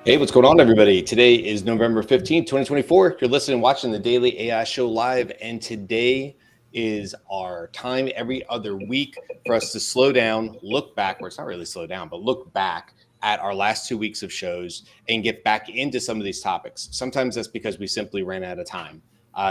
Hey, what's going on, everybody? Today is November 15th, 2024. You're listening and watching the Daily AI Show live, and today is our time every other week for us to slow down, look back, or it's not really slow down, but look back at our last 2 weeks of shows and get back into some of these topics. Sometimes that's because we simply ran out of time.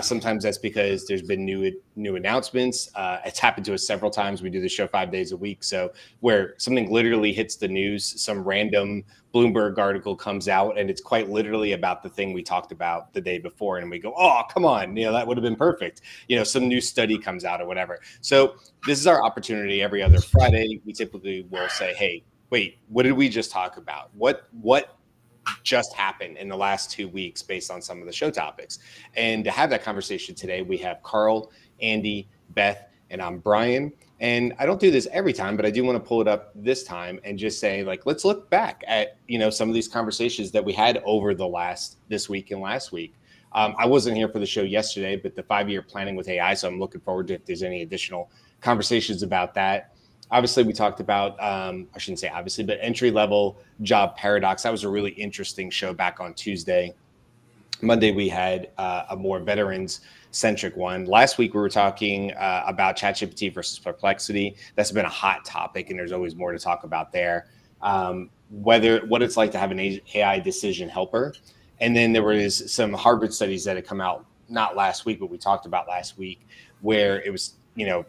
Sometimes that's because there's been new announcements. It's happened to us several times. We do the show 5 days a week. So where something literally hits the news, some random Bloomberg article comes out and it's quite literally about the thing we talked about the day before. And we go, oh, come on, that would have been perfect. Some new study comes out or whatever. So this is our opportunity every other Friday. We typically will say, hey, wait, what did we just talk about? What just happened in the last 2 weeks based on some of the show topics? And to have that conversation today, we have Carl, Andy, Beth, and I'm Brian. And I don't do this every time, but I do want to pull it up this time and just say, let's look back at, some of these conversations that we had over this week and last week. I wasn't here for the show yesterday, but the 5-year planning with AI. So I'm looking forward to if there's any additional conversations about that. Obviously, we talked about, I shouldn't say obviously, but entry-level job paradox. That was a really interesting show back on Tuesday. Monday, we had a more veterans-centric one. Last week, we were talking about ChatGPT versus Perplexity. That's been a hot topic, and there's always more to talk about there. What it's like to have an AI decision helper. And then there was some Harvard studies that had come out, not last week, but we talked about last week, where it was,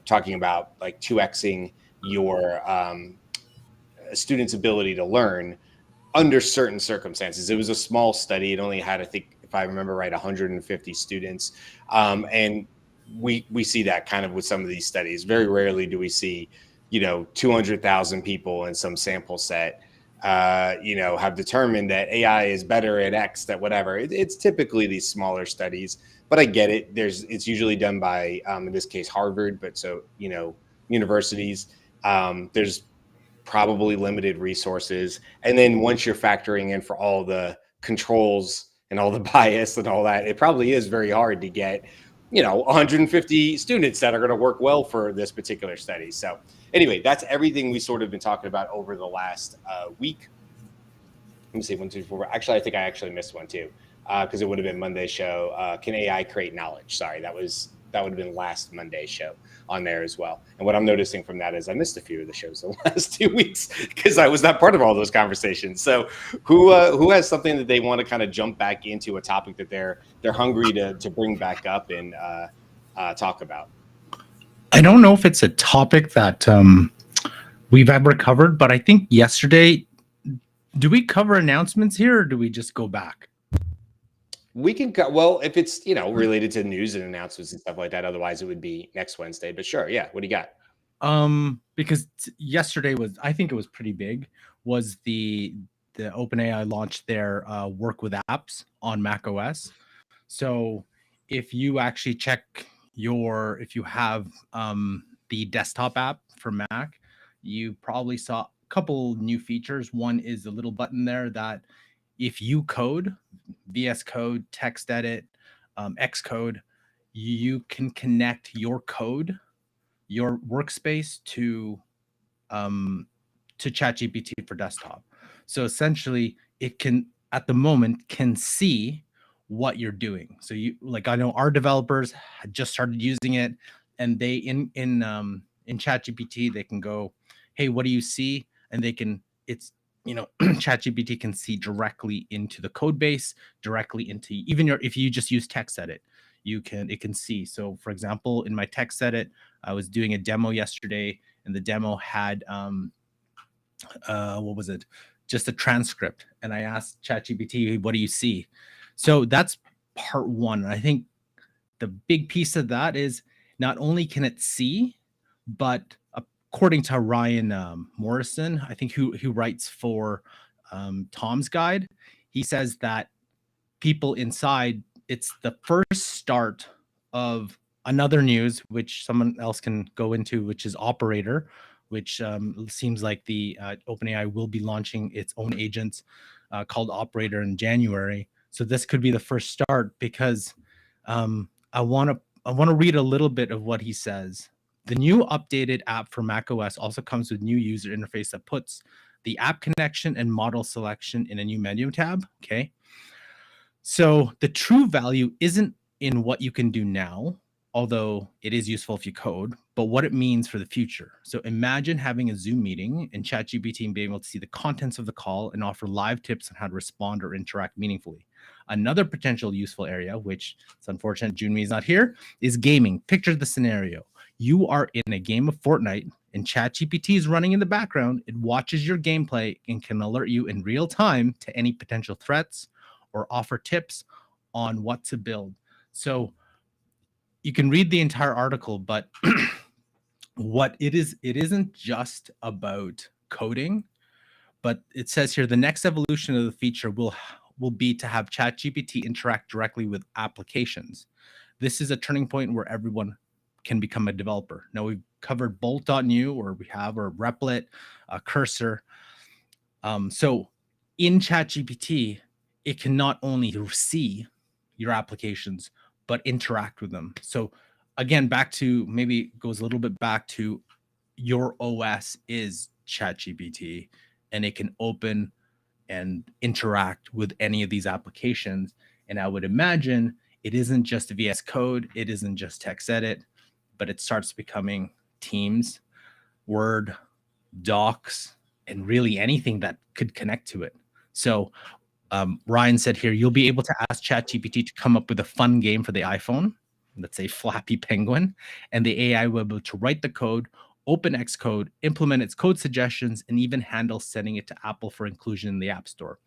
talking about like 2xing your student's ability to learn under certain circumstances. It was a small study. It only had, I think, if I remember right, 150 students. And we see that kind of with some of these studies. Very rarely do we see, 200,000 people in some sample set, have determined that AI is better at X, that whatever. It's typically these smaller studies, but I get it. It's usually done by, in this case, Harvard, but so, universities. There's probably limited resources. And then once you're factoring in for all the controls and all the bias and all that, it probably is very hard to get, 150 students that are going to work well for this particular study. So anyway, that's everything we sort of been talking about over the last week. Let me see, 1, 2, 4. Actually, I think I actually missed one too, because it would have been Monday's show. Can AI create knowledge? Sorry, that would have been last Monday's show on there as well. And what I'm noticing from that is I missed a few of the shows the last 2 weeks because I was not part of all those conversations. So who has something that they want to kind of jump back into, a topic that they're hungry to bring back up and talk about? I don't know if it's a topic that we've ever covered, but I think yesterday, do we cover announcements here or do we just go back? We can go, well, if it's, related to news and announcements and stuff like that. Otherwise, it would be next Wednesday. But sure, yeah. What do you got? Because yesterday I think it was pretty big, was the OpenAI launched their work with apps on Mac OS. So if you actually check if you have the desktop app for Mac, you probably saw a couple new features. One is a little button there that if you code, VS Code, text edit, Xcode, you can connect your code, your workspace to ChatGPT for desktop. So essentially, it can, at the moment, can see what you're doing. So I know our developers had just started using it, and they in ChatGPT they can go, hey, what do you see? And ChatGPT can see directly into the code base, directly into if you just use text edit, it can see. So for example, in my text edit, I was doing a demo yesterday, and the demo had what was it? Just a transcript. And I asked ChatGPT, what do you see? So that's part one. And I think the big piece of that is not only can it see, but according to Ryan Morrison, I think who writes for Tom's Guide, he says that people inside, it's the first start of another news, which someone else can go into, which is Operator, which seems like the OpenAI will be launching its own agents called Operator in January. So this could be the first start, because I want to read a little bit of what he says. The new updated app for macOS also comes with new user interface that puts the app connection and model selection in a new menu tab. Okay. So the true value isn't in what you can do now, although it is useful if you code, but what it means for the future. So imagine having a Zoom meeting and ChatGPT and being able to see the contents of the call and offer live tips on how to respond or interact meaningfully. Another potential useful area, which it's unfortunate Jyunmi is not here, is gaming. Picture the scenario. You are in a game of Fortnite and ChatGPT is running in the background. It watches your gameplay and can alert you in real time to any potential threats or offer tips on what to build. So you can read the entire article, but what it isn't just about coding, but it says here the next evolution of the feature will be to have ChatGPT interact directly with applications. This is a turning point where everyone can become a developer. Now we've covered Bolt.new, or we have, or Replit, Cursor. So in ChatGPT, it can not only see your applications, but interact with them. So again, back to, maybe goes a little bit back to, your OS is ChatGPT, and it can open and interact with any of these applications. And I would imagine it isn't just VS Code, it isn't just text edit, but it starts becoming Teams, Word, Docs, and really anything that could connect to it. So Ryan said here, you'll be able to ask ChatGPT to come up with a fun game for the iPhone, let's say Flappy Penguin, and the AI will be able to write the code, open Xcode, implement its code suggestions, and even handle sending it to Apple for inclusion in the App Store.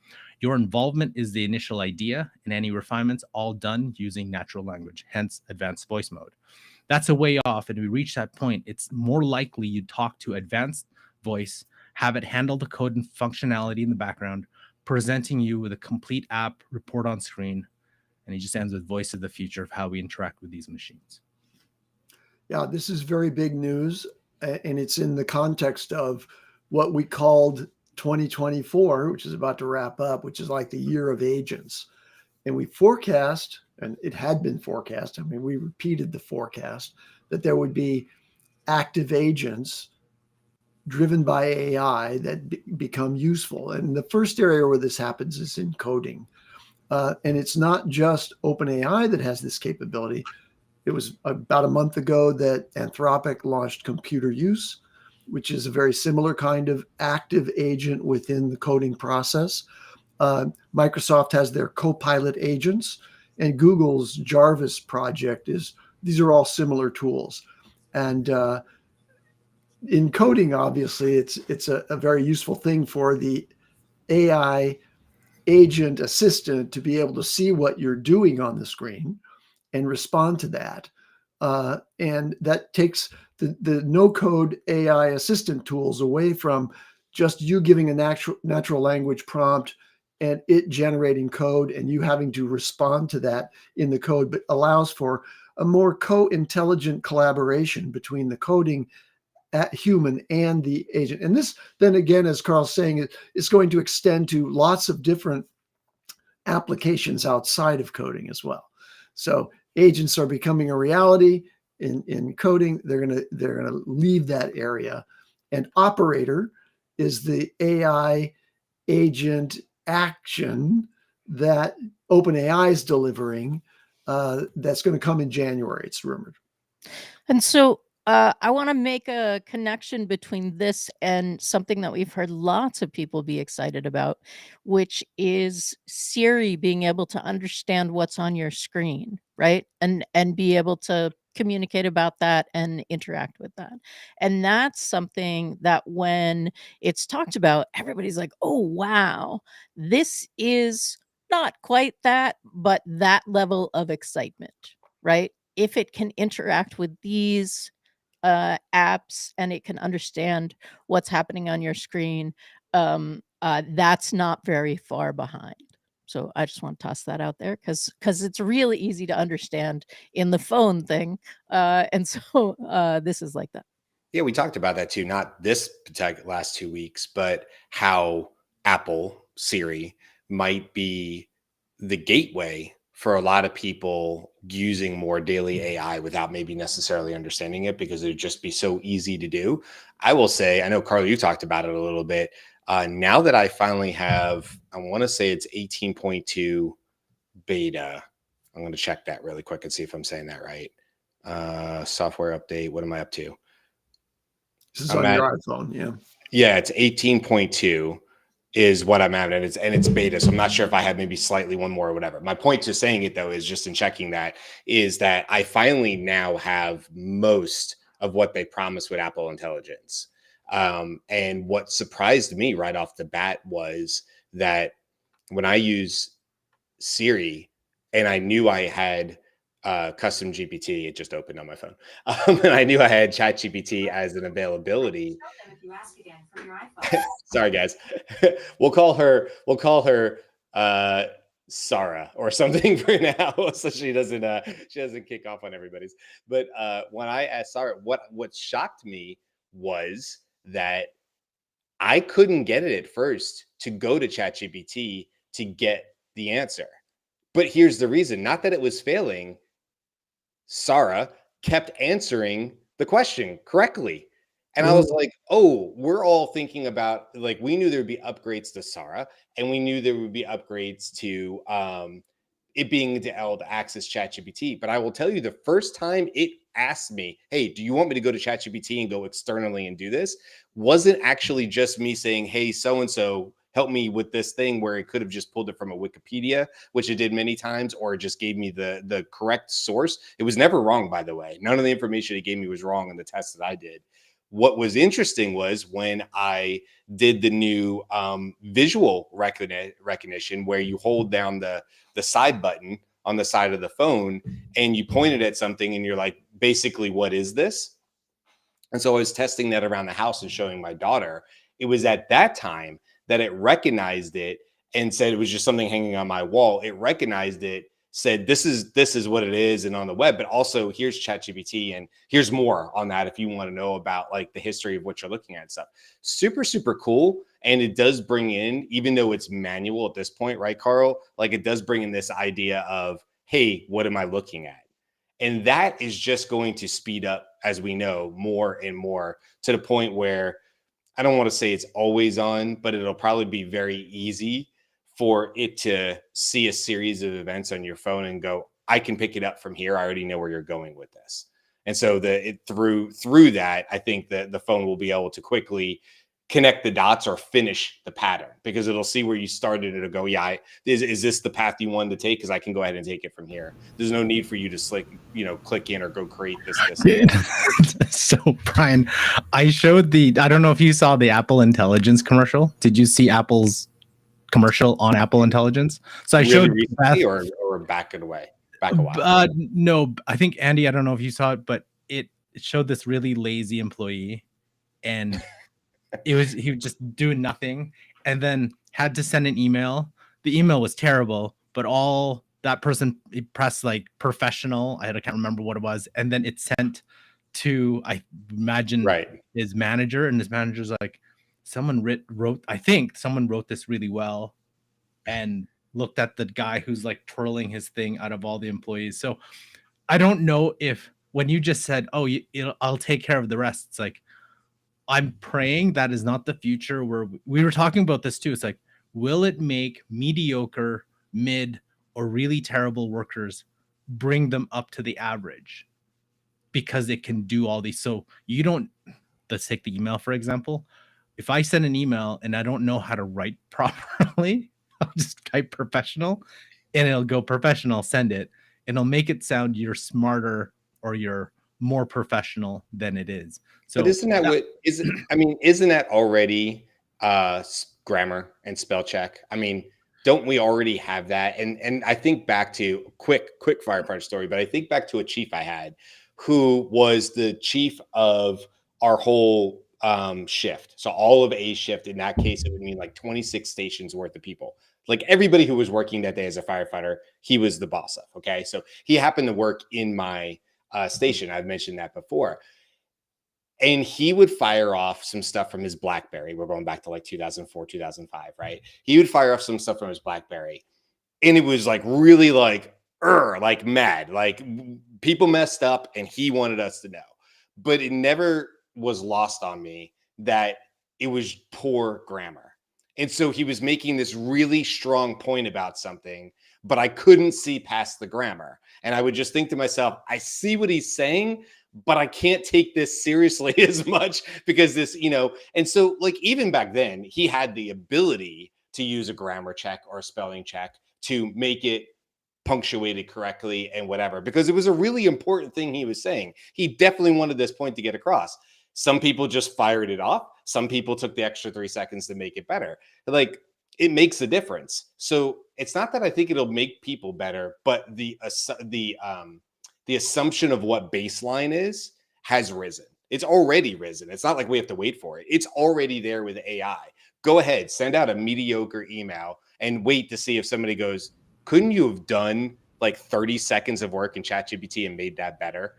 Your involvement is the initial idea, and any refinements all done using natural language, hence advanced voice mode. That's a way off, and we reach that point, it's more likely you talk to advanced voice, have it handle the code and functionality in the background, presenting you with a complete app report on screen. And he just ends with voice of the future of how we interact with these machines. Yeah, this is very big news, and it's in the context of what we called 2024, which is about to wrap up, which is like the year of agents. And we forecast, and it had been forecast, I mean, we repeated the forecast, that there would be active agents driven by AI that become useful. And the first area where this happens is in coding. And it's not just OpenAI that has this capability. It was about a month ago that Anthropic launched Computer Use, which is a very similar kind of active agent within the coding process. Microsoft has their Copilot agents, and Google's Jarvis project these are all similar tools. And in coding, obviously, it's a very useful thing for the AI agent assistant to be able to see what you're doing on the screen and respond to that. And that takes the no-code AI assistant tools away from just you giving a natural language prompt and it generating code and you having to respond to that in the code, but allows for a more co-intelligent collaboration between the coding human and the agent. And this, then again, as Carl's saying, is going to extend to lots of different applications outside of coding as well. So agents are becoming a reality in coding. They're gonna leave that area. And operator is the AI agent action that OpenAI is delivering. That's going to come in January, it's rumored. And so I want to make a connection between this and something that we've heard lots of people be excited about, which is Siri being able to understand what's on your screen, right? And be able to communicate about that and interact with that. And that's something that when it's talked about, everybody's like, oh, wow, this is not quite that, but that level of excitement, right? If it can interact with these apps and it can understand what's happening on your screen, that's not very far behind. So I just want to toss that out there because it's really easy to understand in the phone thing. And so this is like that. Yeah, we talked about that too, not this last 2 weeks, but how Apple Siri might be the gateway for a lot of people using more daily AI without maybe necessarily understanding it, because it would just be so easy to do. I will say, I know, Carl, you talked about it a little bit. Now that I finally have, I want to say it's 18.2 beta. I'm going to check that really quick and see if I'm saying that right. Software update. What am I up to? This is on your iPhone, yeah. Yeah, it's 18.2 is what I'm at, and it's beta. So I'm not sure if I have maybe slightly one more or whatever. My point to saying it though is just in checking that is that I finally now have most of what they promised with Apple Intelligence. And what surprised me right off the bat was that when I use Siri and I knew I had custom GPT, it just opened on my phone. And I knew I had ChatGPT as an availability. Sorry, guys. We'll call her Sarah or something for now, so she doesn't kick off on everybody's. But when I asked Sarah, what shocked me was that I couldn't get it at first to go to ChatGPT to get the answer. But here's the reason, not that it was failing. Sarah kept answering the question correctly. And I was like, oh, we're all thinking about, like, we knew there would be upgrades to Sarah, and we knew there would be upgrades to it being able to access ChatGPT. But I will tell you, the first time it asked me, hey, do you want me to go to ChatGPT and go externally and do this? Wasn't actually just me saying, hey, so-and-so, help me with this thing, where it could have just pulled it from a Wikipedia, which it did many times, or it just gave me the correct source. It was never wrong, by the way. None of the information it gave me was wrong in the test that I did. What was interesting was when I did the new visual recognition, where you hold down the side button on the side of the phone and you pointed at something and you're like, basically, what is this? And so I was testing that around the house and showing my daughter. It was at that time that it recognized it and said it was just something hanging on my wall. It recognized it, said, this is what it is, and on the web, but also here's ChatGPT, and here's more on that if you want to know about like the history of what you're looking at and stuff. Super, super cool. And it does bring in, even though it's manual at this point, right, Carl? Like, it does bring in this idea of, hey, what am I looking at? And that is just going to speed up, as we know, more and more, to the point where I don't want to say it's always on, but it'll probably be very easy for it to see a series of events on your phone and go, I can pick it up from here. I already know where you're going with this. And so through that, I think that the phone will be able to quickly connect the dots or finish the pattern, because it'll see where you started. It'll go, yeah, is this the path you wanted to take? Because I can go ahead and take it from here. There's no need for you to click in or go create this. So Brian, I don't know if you saw the Apple Intelligence commercial. Did you see Apple's commercial on Apple Intelligence? So I showed recently or back a while. No, I think Andy, I don't know if you saw it, but it showed this really lazy employee, and he was just doing nothing, and then had to send an email. The email was terrible, but all that person pressed like professional. I can't remember what it was, and then it sent to, I imagine, his manager, and his manager's like, someone wrote this really well, and looked at the guy who's like twirling his thing out of all the employees. So I don't know if, when you just said, oh, I'll take care of the rest, it's like, I'm praying that is not the future, where we were talking about this too. It's like, will it make mediocre, mid, or really terrible workers, bring them up to the average, because it can do all these? So you don't, let's take the email, for example. If I send an email and I don't know how to write properly, I'll just type professional and it'll go professional, send it, and it'll make it sound you're smarter or you're more professional than it is. So, but isn't that already grammar and spell check? I mean, don't we already have that? And I think back to quick firefighter story, but I think back to a chief I had who was the chief of our whole shift. So all of A shift, in that case, it would mean like 26 stations worth of people. Like everybody who was working that day as a firefighter, he was the boss of. Okay. So he happened to work in my station. I've mentioned that before. And he would fire off some stuff from his BlackBerry. We're going back to like 2004, 2005, right? He would fire off some stuff from his BlackBerry. And it was like really like mad. Like people messed up and he wanted us to know. But it never was lost on me that it was poor grammar. And so he was making this really strong point about something, but I couldn't see past the grammar. And I would just think to myself, I see what he's saying, but I can't take this seriously as much because this, and so like even back then, he had the ability to use a grammar check or a spelling check to make it punctuated correctly and whatever, because it was a really important thing he was saying. He definitely wanted this point to get across. Some people just fired it off. Some people took the extra 3 seconds to make it better. Like, it makes a difference. So it's not that I think it'll make people better, but the assumption of what baseline is has risen. It's already risen. It's not like we have to wait for it. It's already there with AI. Go ahead, send out a mediocre email and wait to see if somebody goes, couldn't you have done like 30 seconds of work in ChatGPT and made that better?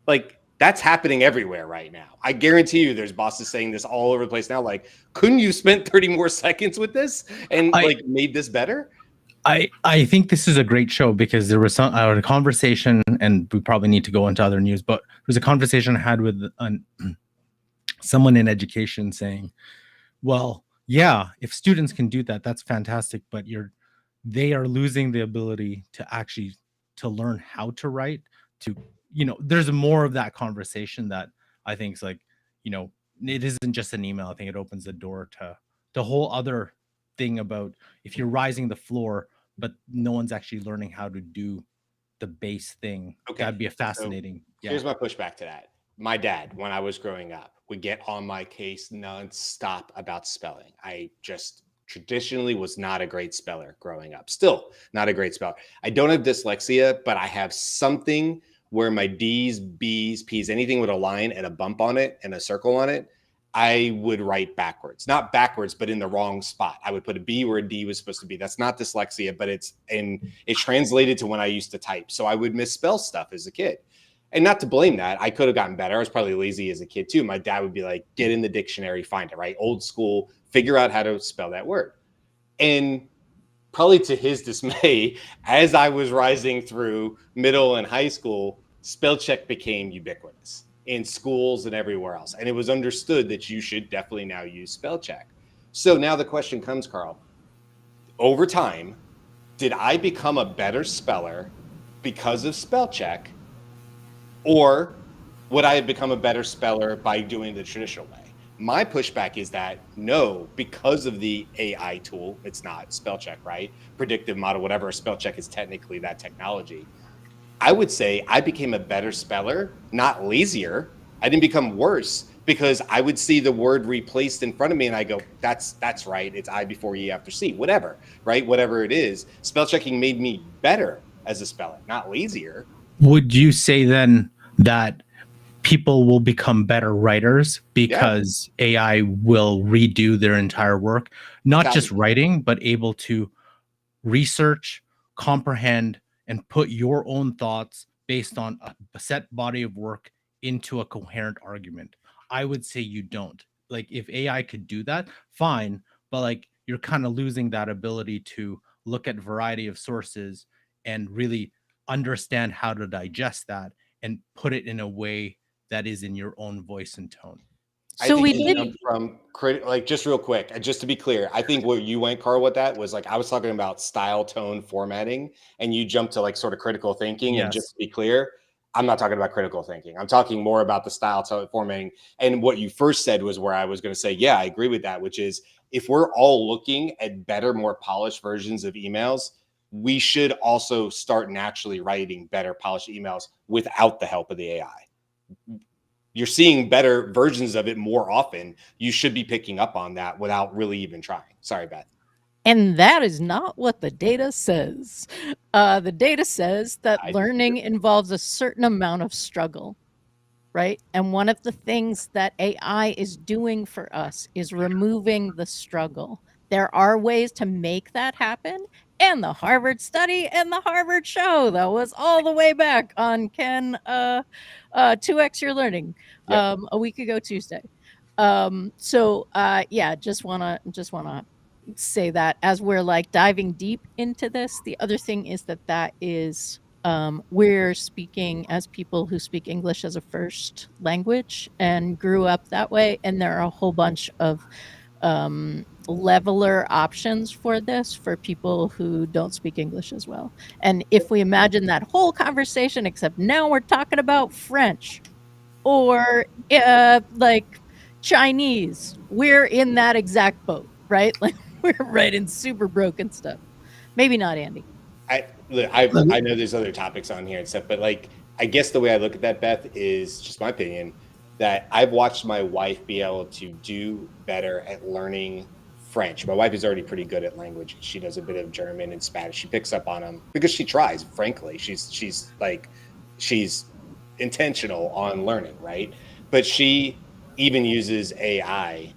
Like, that's happening everywhere right now. I guarantee you there's bosses saying this all over the place now. Like, couldn't you spend 30 more seconds with this and made this better? I think this is a great show because there was a conversation, and we probably need to go into other news, but there was a conversation I had with someone in education saying, well, yeah, if students can do that, that's fantastic, but they are losing the ability to learn how to write, there's more of that conversation that I think is like, it isn't just an email. I think it opens the door to the whole other thing about if you're rising the floor, but no one's actually learning how to do the base thing. Okay. That'd be a fascinating. So here's my pushback to that. My dad, when I was growing up, would get on my case nonstop about spelling. I just traditionally was not a great speller growing up. Still not a great speller. I don't have dyslexia, but I have something where my D's, B's, P's, anything with a line and a bump on it and a circle on it, I would write backwards. Not backwards, but in the wrong spot. I would put a B where a D was supposed to be. That's not dyslexia, but it's translated to when I used to type. So I would misspell stuff as a kid. And not to blame that. I could have gotten better. I was probably lazy as a kid too. My dad would be like, get in the dictionary, find it, right? Old school, figure out how to spell that word. And probably to his dismay, as I was rising through middle and high school, spell check became ubiquitous in schools and everywhere else. And it was understood that you should definitely now use spell check. So now the question comes, Carl, over time, did I become a better speller because of spell check, or would I have become a better speller by doing the traditional way? My pushback is that no, because of the AI tool, it's not spell check, right? Predictive model, whatever, spell check is technically that technology. I would say I became a better speller, not lazier. I didn't become worse because I would see the word replaced in front of me and I go, that's right. It's I before E after C, whatever, right? Whatever it is. Spell checking made me better as a speller, not lazier. Would you say then that people will become better writers because AI will redo their entire work, not just writing, but able to research, comprehend, and put your own thoughts based on a set body of work into a coherent argument? I would say you don't. Like, if AI could do that, fine, but like you're kind of losing that ability to look at variety of sources and really understand how to digest that and put it in a way that is in your own voice and tone. So we did from like, just real quick, just to be clear, I think where you went, Carl, with that was like, I was talking about style, tone, formatting, and you jumped to like sort of critical thinking. Yes. And just to be clear, I'm not talking about critical thinking. I'm talking more about the style, tone, formatting. And what you first said was where I was going to say, yeah, I agree with that, which is if we're all looking at better, more polished versions of emails, we should also start naturally writing better polished emails without the help of the AI. You're seeing better versions of it more often. You should be picking up on that without really even trying. Sorry, Beth. And that is not what the data says. The data says that learning involves a certain amount of struggle, right? And one of the things that AI is doing for us is removing the struggle. There are ways to make that happen. And the Harvard study and the Harvard show that was all the way back on Can 2X Your Learning a week ago Tuesday. Just wanna say that as we're like diving deep into this. The other thing is that is we're speaking as people who speak English as a first language and grew up that way, and there are a whole bunch of leveler options for this for people who don't speak English as well. And if we imagine that whole conversation, except now we're talking about French or like Chinese, we're in that exact boat, right? Like we're writing super broken stuff. Maybe not, Andy. I know there's other topics on here and stuff, but like, I guess the way I look at that, Beth, is just my opinion that I've watched my wife be able to do better at learning French. My wife is already pretty good at language. She does a bit of German and Spanish. She picks up on them because she tries, frankly. She's intentional on learning, right? But she even uses AI,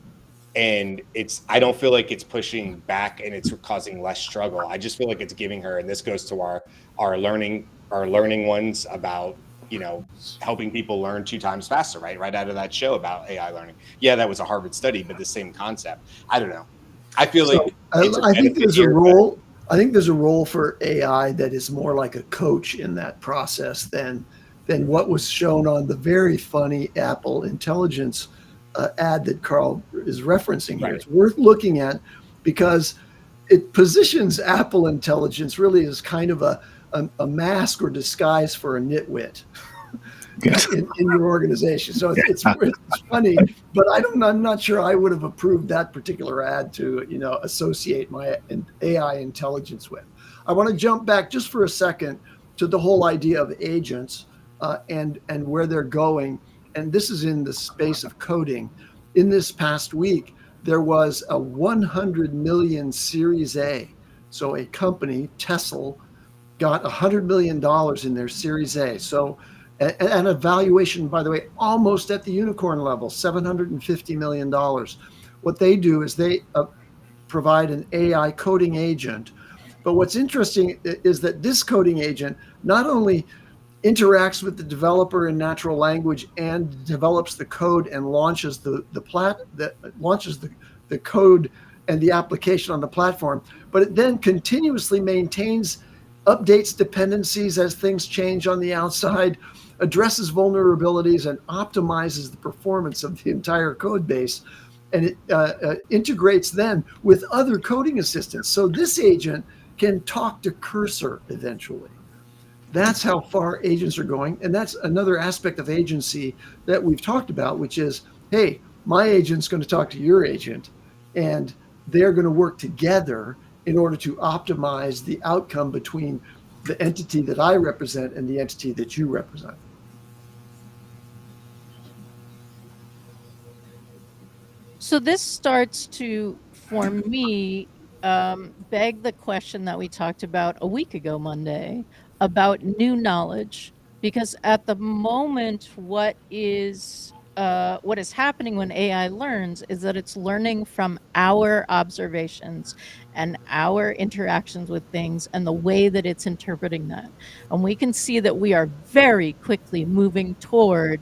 and I don't feel like it's pushing back and it's causing less struggle. I just feel like it's giving her, and this goes to our learning ones about, helping people learn 2 times faster, right out of that show about AI learning. Yeah, that was a Harvard study, but the same concept. I don't know. I feel like I think there's a role. I think there's a role for AI that is more like a coach in that process than what was shown on the very funny Apple Intelligence ad that Carl is referencing here. Right. It's worth looking at because it positions Apple Intelligence really as kind of a mask or disguise for a nitwit in your organization. So it's funny, but I'm not sure I would have approved that particular ad to associate my AI intelligence with. I want to jump back just for a second to the whole idea of agents and where they're going. And this is in the space of coding. In this past week, there was a 100 million Series A. So a company, Tesla, got $100 million in their Series A. So and a valuation, by the way, almost at the unicorn level, $750 million. What they do is they provide an AI coding agent. But what's interesting is that this coding agent not only interacts with the developer in natural language and develops the code and launches the code and the application on the platform, but it then continuously maintains, updates dependencies as things change on the outside, addresses vulnerabilities, and optimizes the performance of the entire code base. And it integrates then with other coding assistants. So this agent can talk to Cursor eventually. That's how far agents are going. And that's another aspect of agency that we've talked about, which is, hey, my agent's going to talk to your agent, and they're going to work together in order to optimize the outcome between the entity that I represent and the entity that you represent. So this starts to, for me, beg the question that we talked about a week ago Monday about new knowledge, because at the moment, what is happening when AI learns is that it's learning from our observations and our interactions with things and the way that it's interpreting that. And we can see that we are very quickly moving toward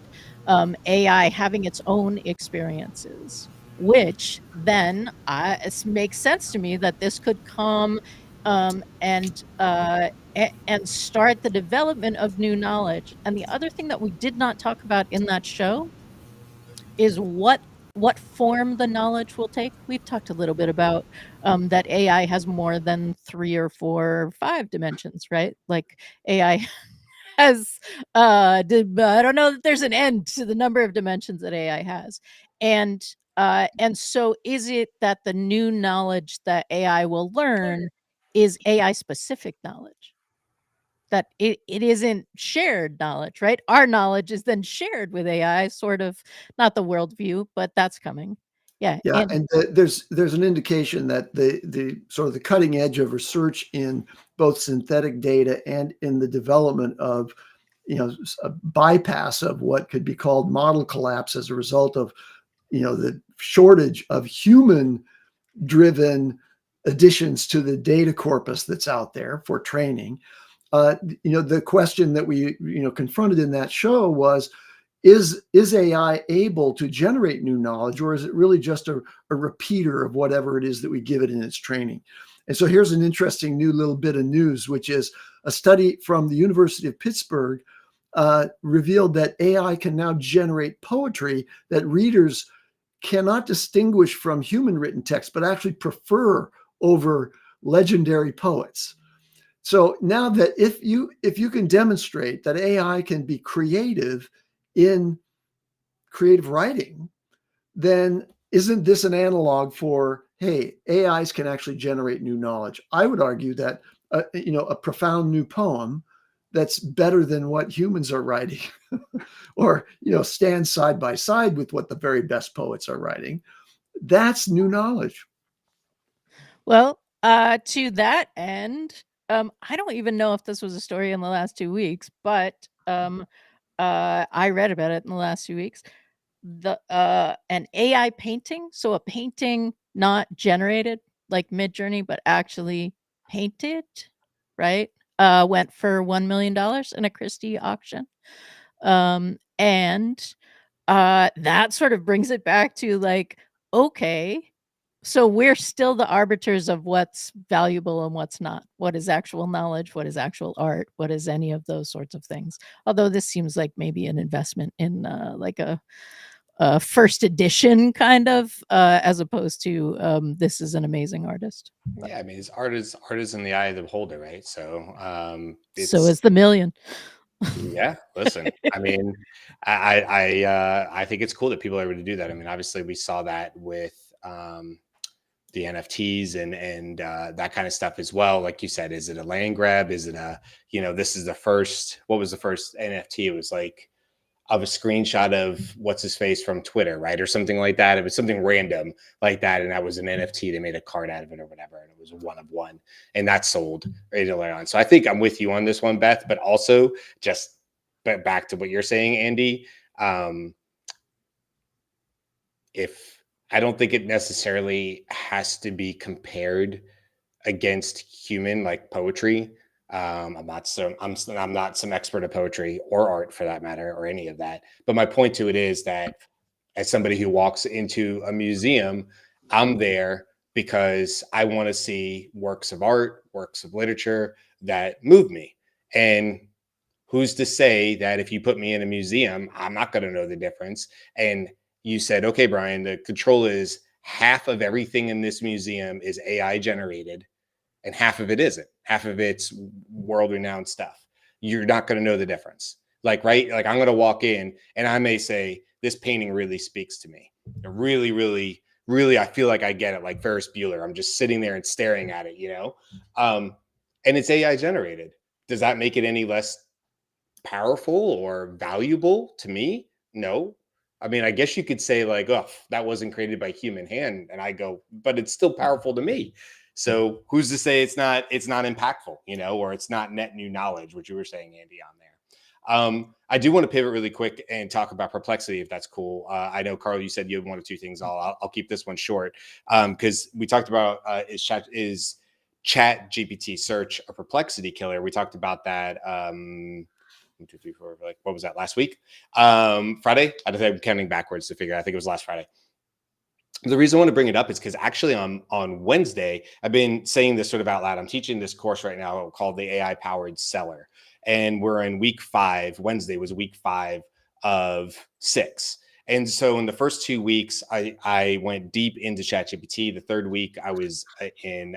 AI having its own experiences, which then it makes sense to me that this could come and start the development of new knowledge. And the other thing that we did not talk about in that show is what form the knowledge will take. We've talked a little bit about that AI has more than 3 or 4 or 5 dimensions, right? Like AI has I don't know that there's an end to the number of dimensions that AI has. And so is it that the new knowledge that AI will learn is AI specific knowledge? That it isn't shared knowledge, right? Our knowledge is then shared with AI, sort of, not the worldview, but that's coming. Yeah. Yeah, and there's an indication that the sort of the cutting edge of research in both synthetic data and in the development of a bypass of what could be called model collapse as a result of the shortage of human driven additions to the data corpus that's out there for training. The question that we confronted in that show was, is AI able to generate new knowledge, or is it really just a repeater of whatever it is that we give it in its training? And so here's an interesting new little bit of news, which is a study from the University of Pittsburgh revealed that AI can now generate poetry that readers cannot distinguish from human written text, but actually prefer over legendary poets. So now that if you can demonstrate that AI can be creative in creative writing, then isn't this an analog for, hey, AIs can actually generate new knowledge? I would argue that a profound new poem that's better than what humans are writing, or stand side by side with what the very best poets are writing, that's new knowledge. Well, to that end, I don't even know if this was a story in the last 2 weeks, but I read about it in the last 2 weeks. An AI painting, so a painting not generated like Midjourney, but actually painted, right? Went for $1 million in a Christie auction. And that sort of brings it back to like, okay, so we're still the arbiters of what's valuable and what's not. What is actual knowledge? What is actual art? What is any of those sorts of things? Although this seems like maybe an investment in like a first edition kind of, as opposed to this is an amazing artist. Yeah, I mean, art is in the eye of the beholder, right? So So is the million. Yeah, listen, I mean, I think it's cool that people are able to do that. I mean, obviously we saw that with the NFTs and that kind of stuff as well. Like you said, is it a land grab? Is it this is the first, what was the first NFT? It was like of a screenshot of what's his face from Twitter, right? Or something like that. It was something random like that. And that was an NFT. They made a card out of it or whatever. And it was one of one. And that sold right later on. So I think I'm with you on this one, Beth, but also just back to what you're saying, Andy. If I don't think it necessarily has to be compared against human like poetry. I'm not some expert at poetry or art for that matter, or any of that. But my point to it is that as somebody who walks into a museum, I'm there because I want to see works of art, works of literature that move me. And who's to say that if you put me in a museum, I'm not going to know the difference? And you said, okay, Brian, the control is half of everything in this museum is AI generated and half of it isn't. Half of it's world-renowned stuff. You're not going to know the difference. Like, right? Like I'm going to walk in and I may say, this painting really speaks to me. It really, really, really, I feel like I get it. Like Ferris Bueller. I'm just sitting there and staring at it, and it's AI generated. Does that make it any less powerful or valuable to me? No. I mean, I guess you could say like, oh, that wasn't created by human hand. And I go, but it's still powerful to me. So who's to say it's not impactful, or it's not net new knowledge, which you were saying, Andy, on there. I do want to pivot really quick and talk about Perplexity, if that's cool. I know, Carl, you said you had one or two things. I'll keep this one short because we talked about is Chat GPT search a Perplexity killer. We talked about that. 1, 2, 3, 4. Like, what was that last week? Friday. I'm counting backwards to figure. I think it was last Friday. The reason I want to bring it up is because actually on Wednesday, I've been saying this sort of out loud. I'm teaching this course right now called the AI Powered Seller. And we're in week 5. Wednesday was week 5 of 6. And so in the first 2 weeks, I went deep into ChatGPT. The third week, I was in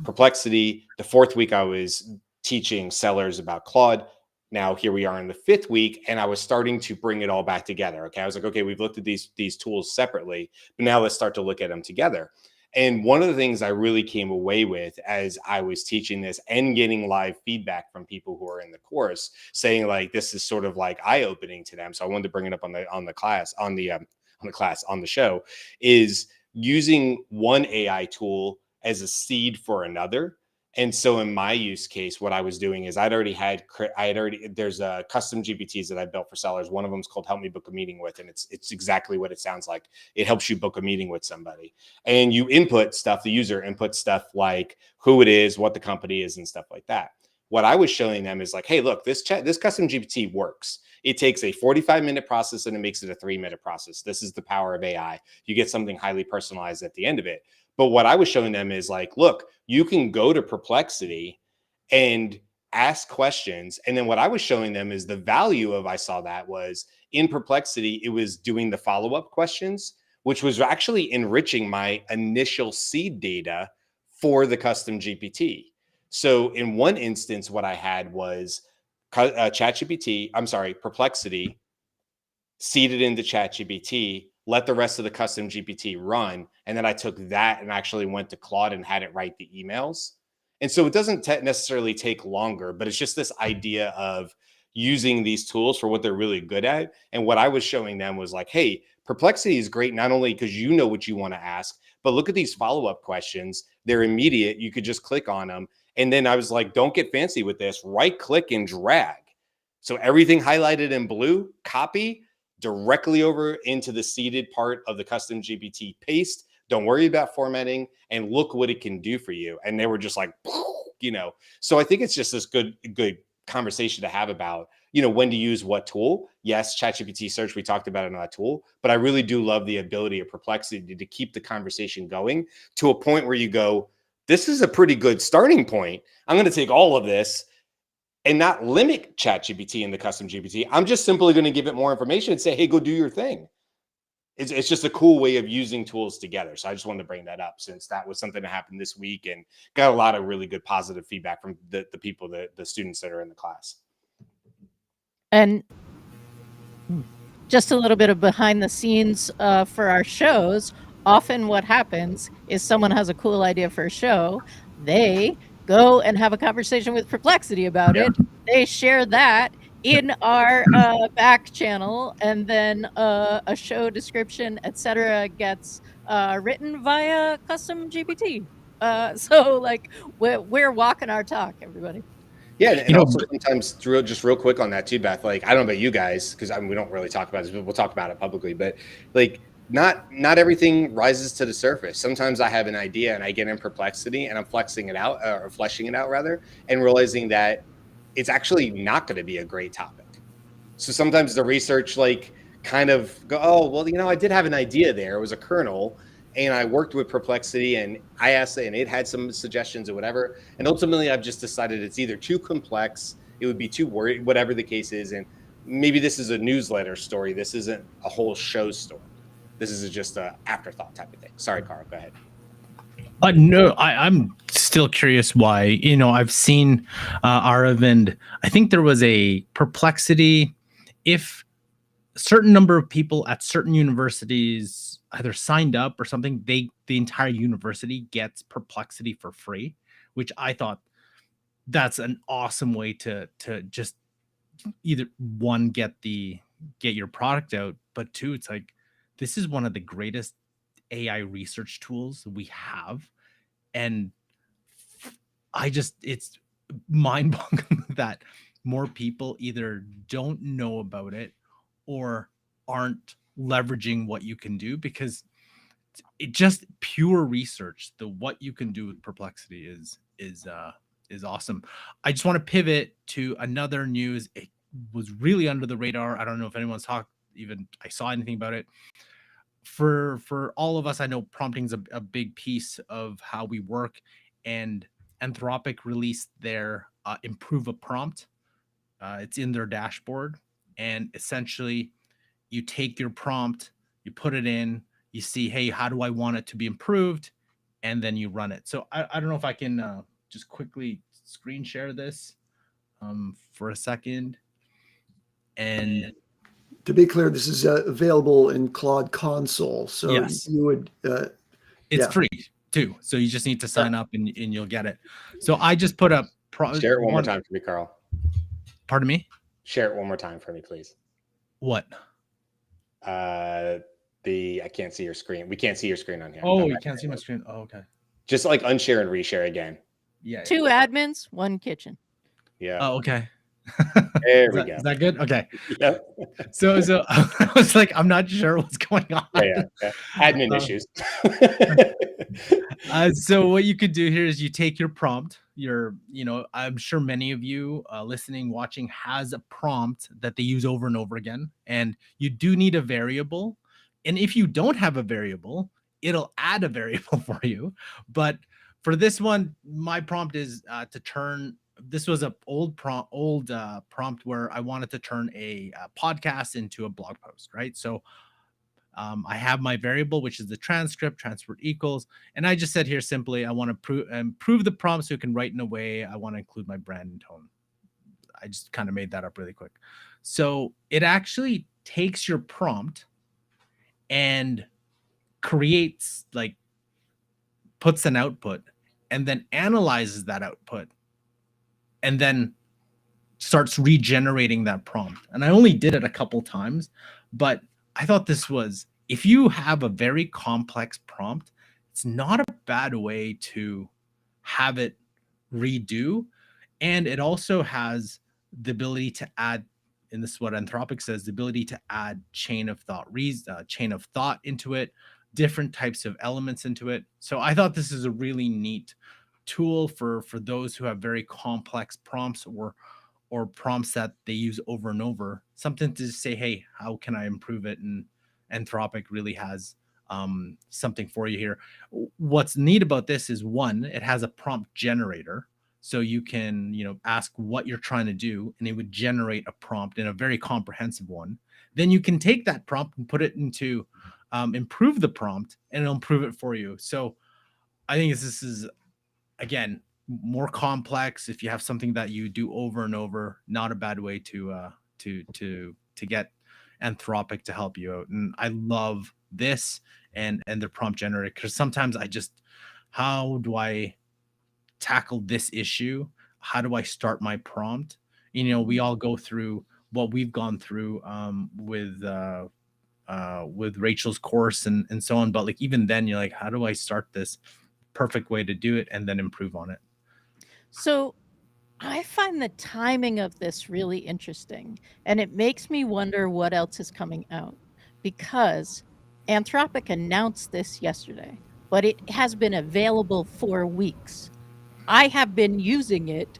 Perplexity. The fourth week, I was teaching sellers about Claude. Now here we are in the 5th week, and I was starting to bring it all back together. Okay, I was like, okay, we've looked at these tools separately, but now let's start to look at them together. And one of the things I really came away with as I was teaching this and getting live feedback from people who are in the course saying like this is sort of like eye-opening to them. So I wanted to bring it up on the show, is using one AI tool as a seed for another. And so in my use case, what I was doing is there's a custom GPTs that I built for sellers. One of them is called Help Me Book a Meeting With. And it's exactly what it sounds like. It helps you book a meeting with somebody. And you input stuff, the user inputs stuff like who it is, what the company is, and stuff like that. What I was showing them is like, hey, look, this custom GPT works. It takes a 45-minute process and it makes it a 3-minute process. This is the power of AI. You get something highly personalized at the end of it. But what I was showing them is like, look, you can go to Perplexity and ask questions. And then what I was showing them is the value of, I saw that was in Perplexity, it was doing the follow-up questions, which was actually enriching my initial seed data for the custom GPT. So in one instance, what I had was Perplexity seeded into ChatGPT, let the rest of the custom GPT run, and then I took that and actually went to Claude and had it write the emails. And so it doesn't necessarily take longer, but it's just this idea of using these tools for what they're really good at. And what I was showing them was like, hey, Perplexity is great, not only because you know what you want to ask, but look at these follow-up questions. They're immediate. You could just click on them. And then I was like, don't get fancy with this. Right click and drag. So everything highlighted in blue, copy directly over into the seeded part of the custom GPT, paste. Don't worry about formatting, and look what it can do for you. And they were just like, you know, so I think it's just this good conversation to have about, you know, when to use what tool. Yes, ChatGPT search, we talked about it in that tool, but I really do love the ability of Perplexity to keep the conversation going to a point where you go, this is a pretty good starting point. I'm going to take all of this and not limit ChatGPT in the custom GPT. I'm just simply going to give it more information and say, hey, go do your thing. It's just a cool way of using tools together. So I just wanted to bring that up, since that was something that happened this week and got a lot of really good positive feedback from the people, the students that are in the class. And just a little bit of behind the scenes for our shows. Often what happens is someone has a cool idea for a show. They go and have a conversation with Perplexity about it. They share that in our back channel, and then a show description, etc., gets written via custom GPT. So like we're walking our talk, everybody. Yeah, and also sometimes just real quick on that too, Beth. Like, I don't know about you guys, because I mean, we don't really talk about this, but we'll talk about it publicly. But like, not everything rises to the surface. Sometimes I have an idea and I get in Perplexity and I'm fleshing it out rather, and realizing that it's actually not going to be a great topic. So sometimes the research like kind of go, oh, well, you know, I did have an idea there. It was a kernel. And I worked with Perplexity and I asked it, and it had some suggestions or whatever. And ultimately, I've just decided it's either too complex, it would be too worried, whatever the case is. And maybe this is a newsletter story. This isn't a whole show story. This is just an afterthought type of thing. Sorry, Carl, go ahead. No, I'm still curious why. You know, I've seen Aravind. I think there was a Perplexity. If a certain number of people at certain universities either signed up or something, the entire university gets Perplexity for free, which I thought that's an awesome way to just either one, get your product out, but two, it's like, this is one of the greatest AI research tools we have. And it's mind-boggling that more people either don't know about it or aren't leveraging what you can do, because it just pure research, what you can do with Perplexity is awesome. I just want to pivot to another news. It was really under the radar. I don't know if anyone's I saw anything about it. For all of us, I know prompting is a big piece of how we work, and Anthropic released their improve a prompt. It's in their dashboard, and essentially you take your prompt, you put it in, you see, hey, how do I want it to be improved? And then you run it. So I don't know if I can just quickly screen share this for a second. And to be clear, this is available in Claude Console. So yes, you would, it's free too. So you just need to sign up and you'll get it. So I just put up. Share it one more time for me, Carl. Pardon me? Share it one more time for me, please. What? I can't see your screen. We can't see your screen on here. Oh, you can't see my screen. Oh, okay. Just like unshare and reshare again. Yeah. 2 admins, 1 kitchen. Yeah. Oh, okay. There we go. Is that good? Okay. Yep. So I was like, I'm not sure what's going on. Yeah. Admin issues. So what you could do here is you take your prompt. I'm sure many of you listening, watching has a prompt that they use over and over again, and you do need a variable. And if you don't have a variable, it'll add a variable for you. But for this one, my prompt is to turn. This was an old prompt where I wanted to turn a podcast into a blog post, right? So I have my variable, which is the transcript equals, and I just said here simply, I want to improve the prompt so it can write in a way. I want to include my brand and tone. I just kind of made that up really quick. So it actually takes your prompt and creates, like, puts an output and then analyzes that output and then starts regenerating that prompt. And I only did it a couple times, but I thought this was, if you have a very complex prompt, it's not a bad way to have it redo. And it also has the ability to add, and this is what Anthropic says, the ability to add chain of thought into it, different types of elements into it. So I thought this is a really neat tool for those who have very complex prompts or prompts that they use over and over, something to say, hey, how can I improve it? And Anthropic really has something for you here. What's neat about this is, one, it has a prompt generator. So you can, ask what you're trying to do, and it would generate a prompt, in a very comprehensive one. Then you can take that prompt and put it into improve the prompt, and it'll improve it for you. So I think this is, again, more complex. If you have something that you do over and over, not a bad way to get Anthropic to help you out. And I love this and the prompt generator, because sometimes how do I tackle this issue? How do I start my prompt? We all go through what we've gone through with Rachel's course and so on. But, like, even then you're like, how do I start this? Perfect way to do it and then improve on it. So I find the timing of this really interesting, and it makes me wonder what else is coming out, because Anthropic announced this yesterday, but it has been available for weeks. I have been using it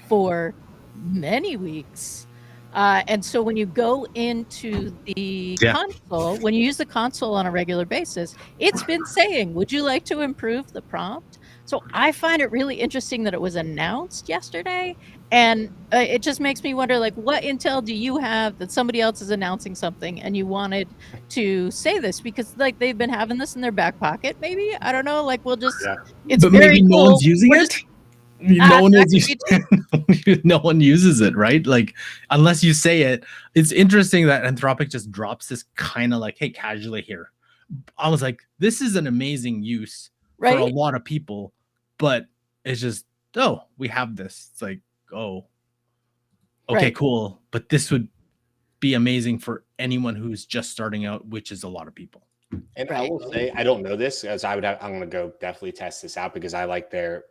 for many weeks. And so when you go into the console, when you use the console on a regular basis, it's been saying, would you like to improve the prompt? So I find it really interesting that it was announced yesterday. And it just makes me wonder, like, what intel do you have that somebody else is announcing something and you wanted to say this? Because, like, they've been having this in their back pocket, maybe? I don't know. Like, we'll just, it's but very maybe cool. No one's using it. No one uses it, right? Like, unless you say it. It's interesting that Anthropic just drops this kind of like, hey, casually here. I was like, this is an amazing use for a lot of people, but it's just, oh, we have this. It's like, oh, okay, cool. But this would be amazing for anyone who's just starting out, which is a lot of people. And I will say, I don't know this, as I'm going to go definitely test this out, because I like their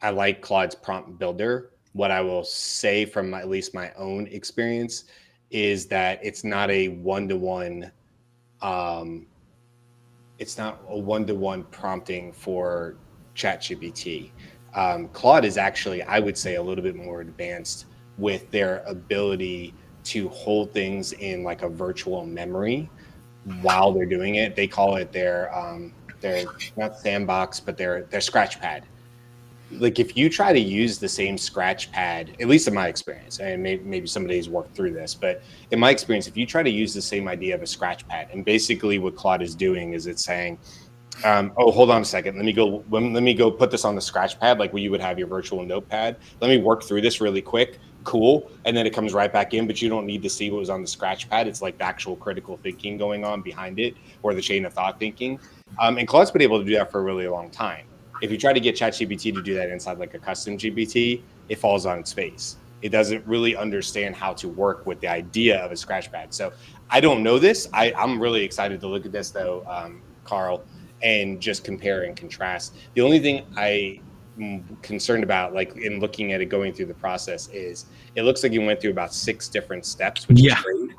I like Claude's prompt builder. What I will say from at least my own experience is that it's not a one-to-one prompting for ChatGPT. Claude is actually, I would say, a little bit more advanced with their ability to hold things in like a virtual memory while they're doing it. They call it their not sandbox, but their scratch pad. Like, if you try to use the same scratch pad, at least in my experience, and maybe somebody's worked through this, but in my experience, if you try to use the same idea of a scratch pad, and basically what Claude is doing is it's saying, oh, hold on a second, let me go put this on the scratch pad, like where you would have your virtual notepad. Let me work through this really quick. Cool. And then it comes right back in, but you don't need to see what was on the scratch pad. It's like the actual critical thinking going on behind it, or the chain of thought thinking. And Claude's been able to do that for a really long time. If you try to get ChatGPT to do that inside like a custom GPT, it falls on its face. It doesn't really understand how to work with the idea of a scratch pad. So I don't know this. I'm really excited to look at this though, Carl, and just compare and contrast. The only thing I'm concerned about, like in looking at it going through the process, is it looks like you went through about 6 different steps, which is great.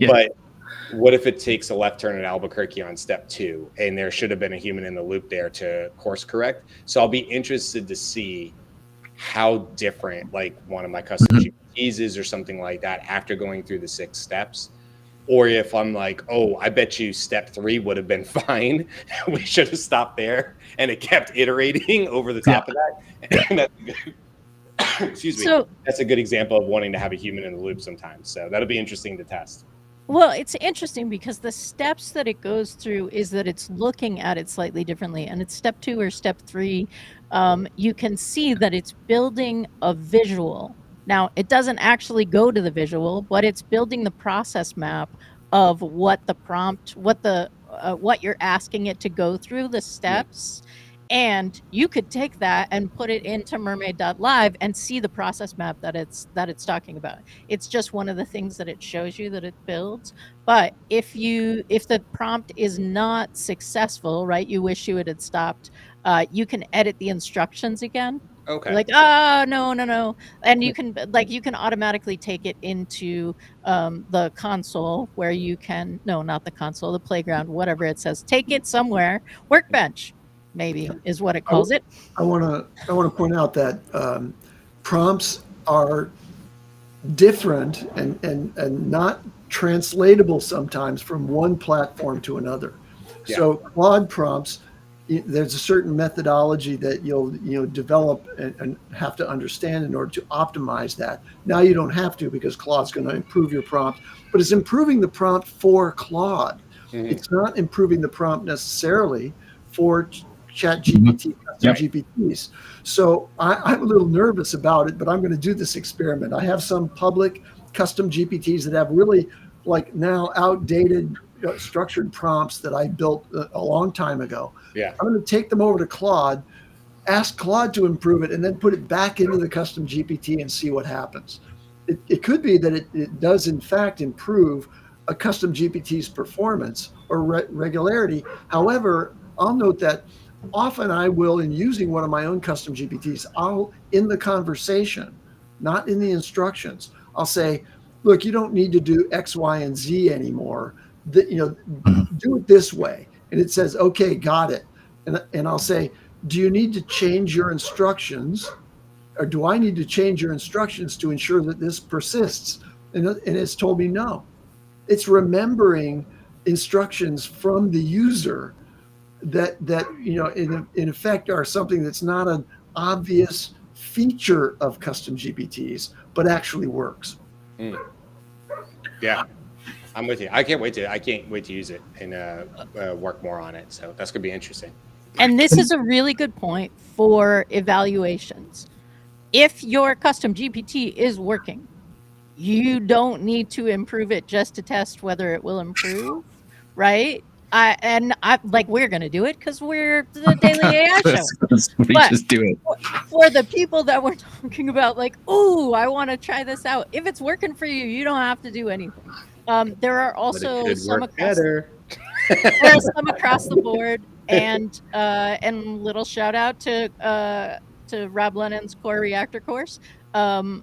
But what if it takes a left turn at Albuquerque on step 2, and there should have been a human in the loop there to course correct? So I'll be interested to see how different like one of my custom GPTs is or something like that after going through the 6 steps. Or if I'm like, oh, I bet you step 3 would have been fine. We should have stopped there, and it kept iterating over the top of that. And excuse me. So, that's a good example of wanting to have a human in the loop sometimes. So that'll be interesting to test. Well, it's interesting because the steps that it goes through is that it's looking at it slightly differently. And it's step 2 or step 3. You can see that it's building a visual. Now, it doesn't actually go to the visual, but it's building the process map of what the prompt, what you're asking it to go through, the steps. And you could take that and put it into mermaid.live and see the process map that it's talking about. It's just one of the things that it shows you that it builds. But if the prompt is not successful, right, you wish you had stopped, you can edit the instructions again. Okay. Like, oh, no. And you can automatically take it into the console where you can, no, not the console, the playground, whatever it says, take it somewhere, workbench, maybe is what it calls it. I want to point out that prompts are different and not translatable sometimes from one platform to another. Yeah. So Claude prompts, there's a certain methodology that you'll develop and have to understand in order to optimize that. Now you don't have to, because Claude's going to improve your prompt, but it's improving the prompt for Claude. It's not improving the prompt necessarily for ChatGPT, custom GPTs. So I'm a little nervous about it, but I'm going to do this experiment. I have some public custom GPTs that have really now outdated structured prompts that I built a long time ago. Yeah. I'm going to take them over to Claude, ask Claude to improve it, and then put it back into the custom GPT and see what happens. It could be that it does in fact improve a custom GPT's performance or regularity. However, I'll note that often I will, in using one of my own custom GPTs, I'll, in the conversation, not in the instructions, I'll say, look, you don't need to do X, Y, and Z anymore. Do it this way. And it says, okay, got it. And I'll say, do you need to change your instructions? Or do I need to change your instructions to ensure that this persists? And it's told me no. It's remembering instructions from the user that in effect are something that's not an obvious feature of custom GPTs, but actually works. Yeah, I'm with you. I can't wait to use it and work more on it. So that's gonna be interesting. And this is a really good point for evaluations. If your custom GPT is working, you don't need to improve it just to test whether it will improve, right? We're going to do it because we're the Daily AI Show. We But just do it. For the people that we're talking about, ooh, I want to try this out. If it's working for you, you don't have to do anything. There are also some across the board, and little shout out to Rob Lennon's Core Reactor course. When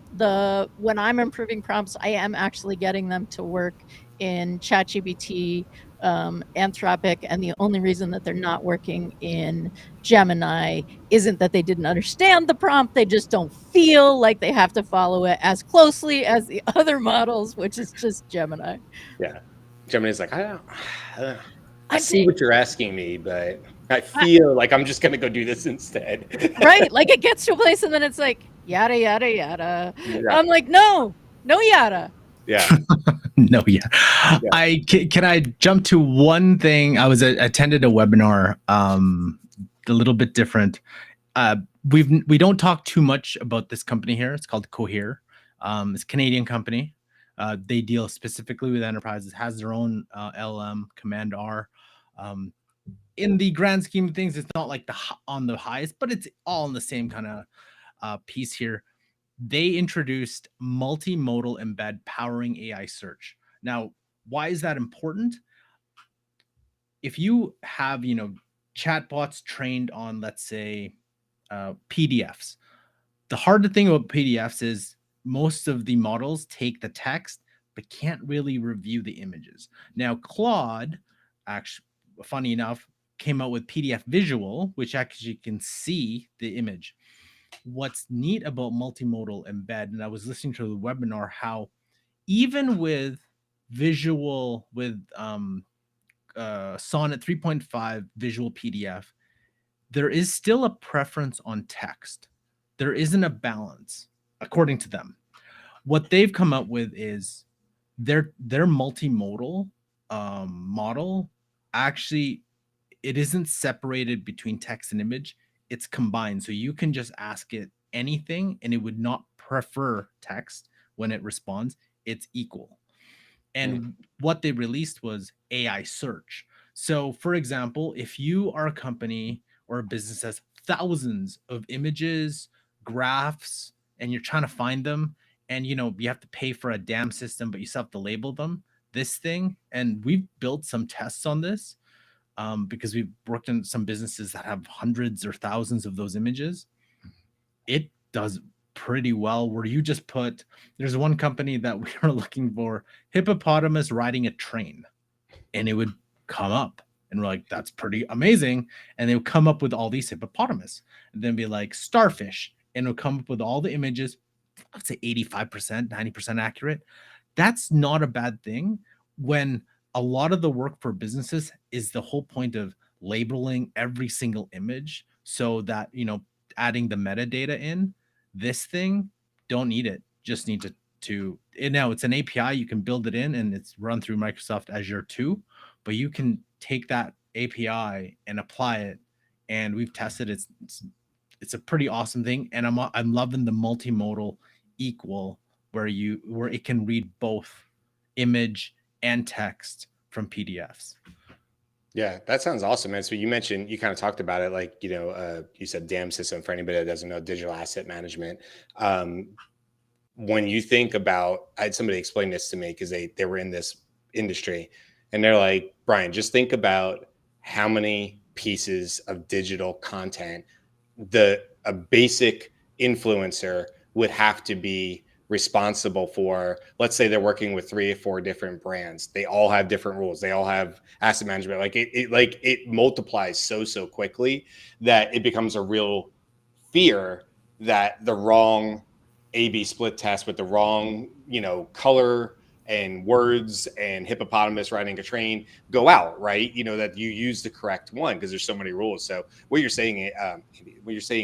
I'm improving prompts, I am actually getting them to work in ChatGPT, Anthropic, and the only reason that they're not working in Gemini isn't that they didn't understand the prompt, they just don't feel like they have to follow it as closely as the other models, which is just Gemini. Yeah, Gemini's like, I see what you're asking me, but I feel like I'm just gonna go do this instead. Right, like it gets to a place and then it's like yada yada yada. Yeah. I'm like, no yada. Yeah. No, yeah. Can I jump to one thing? I attended a webinar, a little bit different. We don't talk too much about this company here. It's called Cohere. It's a Canadian company. They deal specifically with enterprises. Has their own LLM, Command R. In the grand scheme of things, it's not like on the highest, but it's all in the same kind of piece here. They introduced multimodal embed powering AI search. Now, why is that important? If you have, chatbots trained on, let's say, PDFs, the hard thing about PDFs is most of the models take the text, but can't really review the images. Now, Claude, actually, funny enough, came out with PDF visual, which actually can see the image. What's neat about multimodal embed, and I was listening to the webinar, how even with visual, with Sonnet 3.5 visual PDF, there is still a preference on text. There isn't a balance, according to them. What they've come up with is their multimodal model, actually, it isn't separated between text and image. It's combined. So you can just ask it anything and it would not prefer text when it responds. It's equal. And what they released was AI search. So, for example, if you are a company or a business that has thousands of images, graphs, and you're trying to find them, and you have to pay for a damn system, but you still have to label them. This thing, and we've built some tests on this because we've worked in some businesses that have hundreds or thousands of those images. It does pretty well, where you just put, there's one company that we were looking for hippopotamus riding a train, and it would come up, and we're like, that's pretty amazing. And they would come up with all these hippopotamus, and then be like starfish, and it would come up with all the images. I'd say 85%, 90% accurate. That's not a bad thing when a lot of the work for businesses is the whole point of labeling every single image, so that adding the metadata in. This thing, don't need it. Just need to now it's an API. You can build it in, and it's run through Microsoft Azure too. But you can take that API and apply it, and we've tested it. It's a pretty awesome thing, and I'm loving the multimodal equal, where it can read both image and text from PDFs. Yeah, that sounds awesome, man. So you mentioned, you kind of talked about it, like, you said DAM system. For anybody that doesn't know, digital asset management. When you think about, I had somebody explain this to me because they were in this industry, and they're like, Brian, just think about how many pieces of digital content a basic influencer would have to be responsible for. Let's say they're working with 3 or 4 different brands. They all have different rules. They all have asset management. Like it multiplies so quickly that it becomes a real fear that the wrong A/B split test with the wrong, color and words and hippopotamus riding a train go out, right? That you use the correct one because there's so many rules. So what you're saying,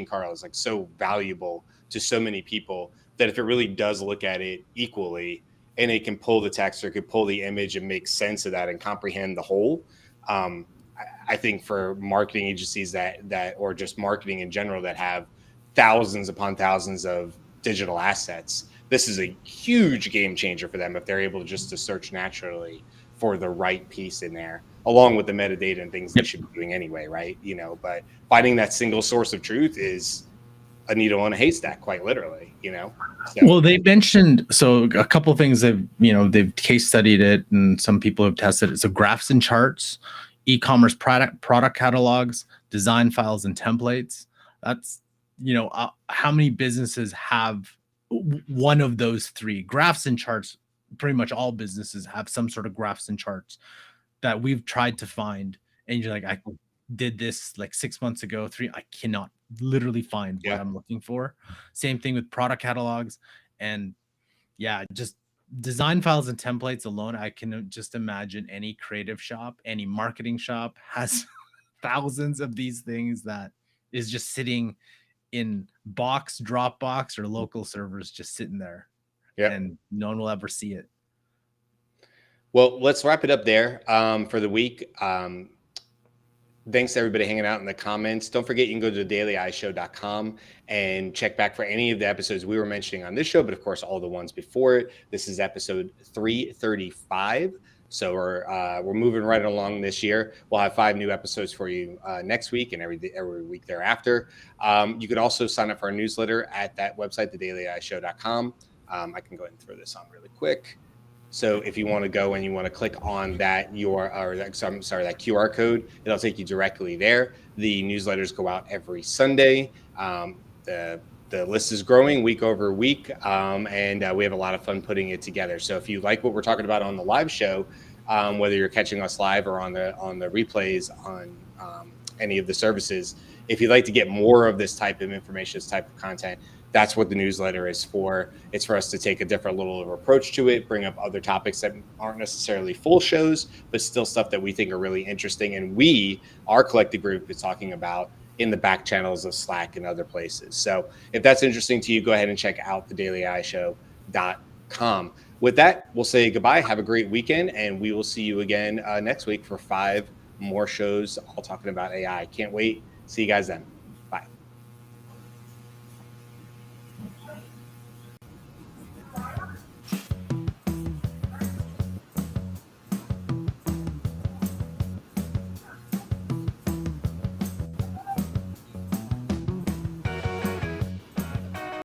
Karl, is like so valuable to so many people, that if it really does look at it equally, and it can pull the text or it could pull the image and make sense of that and comprehend the whole. I think for marketing agencies that or just marketing in general that have thousands upon thousands of digital assets, this is a huge game changer for them if they're able to search naturally for the right piece in there, along with the metadata and things they should be doing anyway, right? But finding that single source of truth is a needle in a haystack, quite literally, So. Well, they mentioned, so a couple of things they've case studied it, and some people have tested it. So graphs and charts, e-commerce product catalogs, design files and templates. That's, how many businesses have one of those 3? Graphs and charts, pretty much all businesses have some sort of graphs and charts that we've tried to find. And you're like, I did this like 6 months ago, 3, I cannot literally find what I'm looking for. Same thing with product catalogs. And just design files and templates alone, I can just imagine any creative shop, any marketing shop has thousands of these things that is just sitting in Dropbox or local servers, just sitting there. And no one will ever see it. Well, let's wrap it up there for the week. Thanks to everybody hanging out in the comments. Don't forget, you can go to thedailyishow.com and check back for any of the episodes we were mentioning on this show, but of course, all the ones before it. This is episode 335. So we're moving right along this year. We'll have 5 new episodes for you next week and every week thereafter. You could also sign up for our newsletter at that website, thedailyishow.com. I can go ahead and throw this on really quick. So if you want to go and you want to click on that that QR code, it'll take you directly there. The newsletters go out every Sunday. The list is growing week over week, and we have a lot of fun putting it together. So if you like what we're talking about on the live show, whether you're catching us live or on the replays on any of the services, if you'd like to get more of this type of information, this type of content, that's what the newsletter is for. It's for us to take a different little approach to it, bring up other topics that aren't necessarily full shows, but still stuff that we think are really interesting. And our collective group, is talking about in the back channels of Slack and other places. So if that's interesting to you, go ahead and check out thedailyishow.com. With that, we'll say goodbye. Have a great weekend, and we will see you again next week for 5 more shows all talking about AI. Can't wait. See you guys then. Bye.